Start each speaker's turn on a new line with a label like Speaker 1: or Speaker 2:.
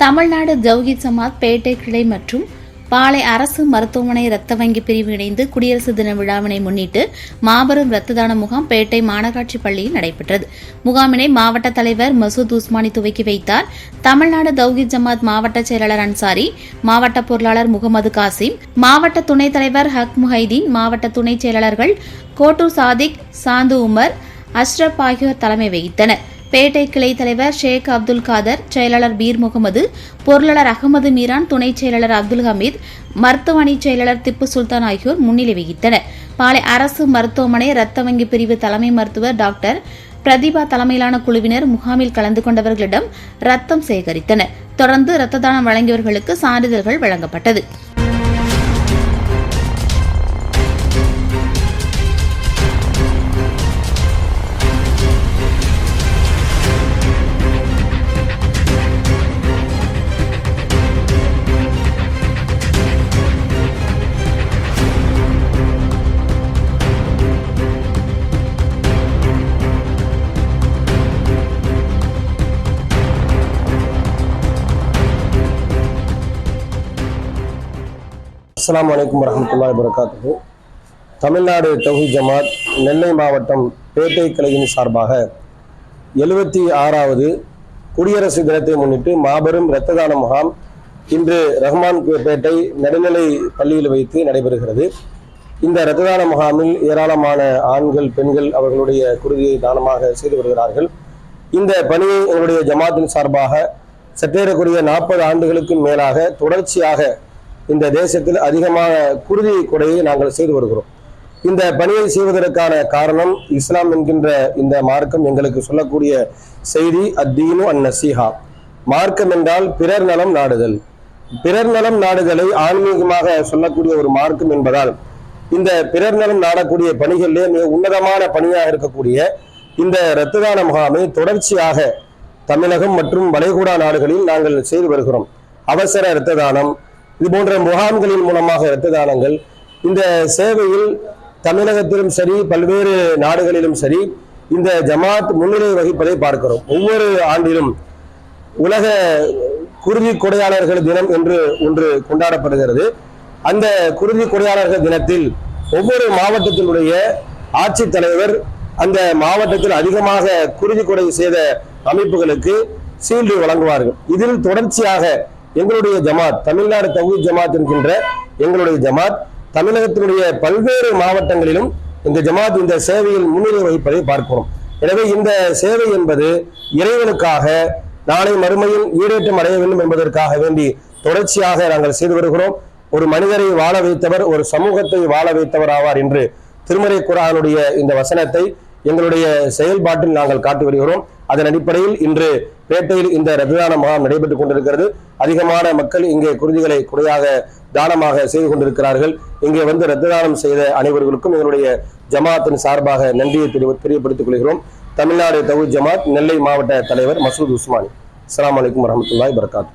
Speaker 1: தமிழ்நாடு தௌஹீத் ஜமாத் பேட்டை கிளை மற்றும் பாளை அரசு மருத்துவமனை ரத்த வங்கி பிரிவு இணைந்து குடியரசு தின விழாவினை முன்னிட்டு மாபெரும் ரத்த தான முகாம் பேட்டை மாநகராட்சி பள்ளியில் நடைபெற்றது. முகாமினை மாவட்ட தலைவர் மசூத் உஸ்மானி துவக்கி வைத்தார். தமிழ்நாடு தௌஹீத் ஜமாத் மாவட்ட செயலாளர் அன்சாரி, மாவட்ட பொருளாளர் முகமது காசிம், மாவட்ட துணைத் தலைவர் ஹக் முஹைதீன், மாவட்ட துணைச் செயலாளர்கள் கோட்டூர் சாதிக், சாந்து உமர், அஷ்ரப் ஆகியோர் தலைமை வகித்தனர். பேட்டை கிளை தலைவர் ஷேக் அப்துல் காதர், செயலாளர் பீர் முகமது, பொருளாளர் அகமது மீரான், துணைச் செயலாளர் அப்துல் ஹமீத், மருத்துவ அணி செயலாளர் திப்பு சுல்தான் ஆகியோர் முன்னிலை வகித்தனர். பாளை அரசு மருத்துவமனை ரத்த வங்கி பிரிவு தலைமை மருத்துவர் டாக்டர் பிரதீபா தலைமையிலான குழுவினர் முகாமில் கலந்து கொண்டவர்களிடம் ரத்தம் சேகரித்தனர். தொடர்ந்து ரத்த தானம் வழங்கியவர்களுக்கு சான்றிதழ்கள் வழங்கப்பட்டது.
Speaker 2: அஸ்ஸலாமு அலைக்கும் வரஹ்மத்துல்லாஹி வபரகாத்துஹு. தமிழ்நாடு தௌஹீத் ஜமாத் நெல்லை மாவட்டம் பேட்டை கிளையின் சார்பாக 76வது குடியரசு தினத்தை முன்னிட்டு மாபெரும் இரத்த தான முகாம் இன்று ரஹ்மான் பேட்டை நடுநிலை பள்ளியில் வைத்து நடைபெறுகிறது. இந்த இரத்த தான முகாமில் ஏராளமான ஆண்கள், பெண்கள் அவர்களுடைய குருதியை தானமாக செய்து வருகிறார்கள். இந்த பணியை எங்களுடைய ஜமாத்தின் சார்பாக சற்றேறக்குரிய 40 ஆண்டுகளுக்கு மேலாக தொடர்ச்சியாக இந்த தேசத்தில் அதிகமான குருதி கொடையை நாங்கள் செய்து வருகிறோம். இந்த பணியை செய்வதற்கான காரணம் இஸ்லாம் என்கின்ற இந்த மார்க்கம் எங்களுக்கு சொல்லக்கூடிய செய்தி அத்தீனு அந்நசீஹா. மார்க்கம் என்றால் பிறர் நலம் நாடுதல். பிறர் நலம் நாடுதலை ஆன்மீகமாக சொல்லக்கூடிய ஒரு மார்க்கம் என்பதால் இந்த பிறர் நலம் நாடக்கூடிய பணிகளிலே மிக உன்னதமான பணியாக இருக்கக்கூடிய இந்த இரத்த தான முகாமை தொடர்ச்சியாக தமிழகம் மற்றும் வளைகுடா நாடுகளில் நாங்கள் செய்து வருகிறோம். அவசர இரத்த தானம், இது போன்ற முகாம்களின் மூலமாக இரத்த தானங்கள், இந்த சேவையில் தமிழகத்திலும் சரி பல்வேறு நாடுகளிலும் சரி இந்த ஜமாத் முன்னிலை வகிப்பதை பார்க்கிறோம். ஒவ்வொரு ஆண்டிலும் உலக குருதி கொடையாளர்கள் தினம் என்று ஒன்று கொண்டாடப்படுகிறது. அந்த குருதி கொடையாளர்கள் தினத்தில் ஒவ்வொரு மாவட்டத்தினுடைய ஆட்சித்தலைவர் அந்த மாவட்டத்தில் அதிகமாக குருதி கொடை செய்த அமைப்புகளுக்கு சீல்டு வழங்குவார்கள். இதில் தொடர்ச்சியாக எங்களுடைய ஜமாத், தமிழ்நாடு தௌஹீத் ஜமாத் என்கின்ற எங்களுடைய ஜமாத் தமிழகத்தினுடைய பல்வேறு மாவட்டங்களிலும் இந்த ஜமாத் இந்த சேவையில் முன்னிலை வகிப்பதை பார்க்கிறோம். எனவே இந்த சேவை என்பது இறைவனுக்காக நாளை மறுமையில் ஈடேற்றம் அடைய வேண்டும் என்பதற்காக வேண்டி தொடர்ச்சியாக நாங்கள் செய்து வருகிறோம். ஒரு மனிதரை வாழ வைத்தவர் ஒரு சமூகத்தை வாழ வைத்தவர் ஆவார் என்று திருமறை குர்ஆனுடைய இந்த வசனத்தை எங்களுடைய செயல்பாட்டில் நாங்கள் காட்டி வருகிறோம். அதன் அடிப்படையில் இன்று பேட்டையில் இந்த இரத்த தான முகாம் நடைபெற்றுக் கொண்டிருக்கிறது. அதிகமான மக்கள் இங்கே குருதிகளை குறையாக தானமாக செய்து கொண்டிருக்கிறார்கள். இங்கே வந்து இரத்த தானம் செய்த அனைவர்களுக்கும் எங்களுடைய ஜமாத்தின் சார்பாக நன்றியை தெரியப்படுத்திக் கொள்கிறோம். தமிழ்நாடு தௌஹீத் ஜமாத் நெல்லை மாவட்ட தலைவர் மசூத் உஸ்மானி. அஸ்ஸலாமு அலைக்கும் வரஹ்மத்துல்லாஹி வபரகாத்துஹு.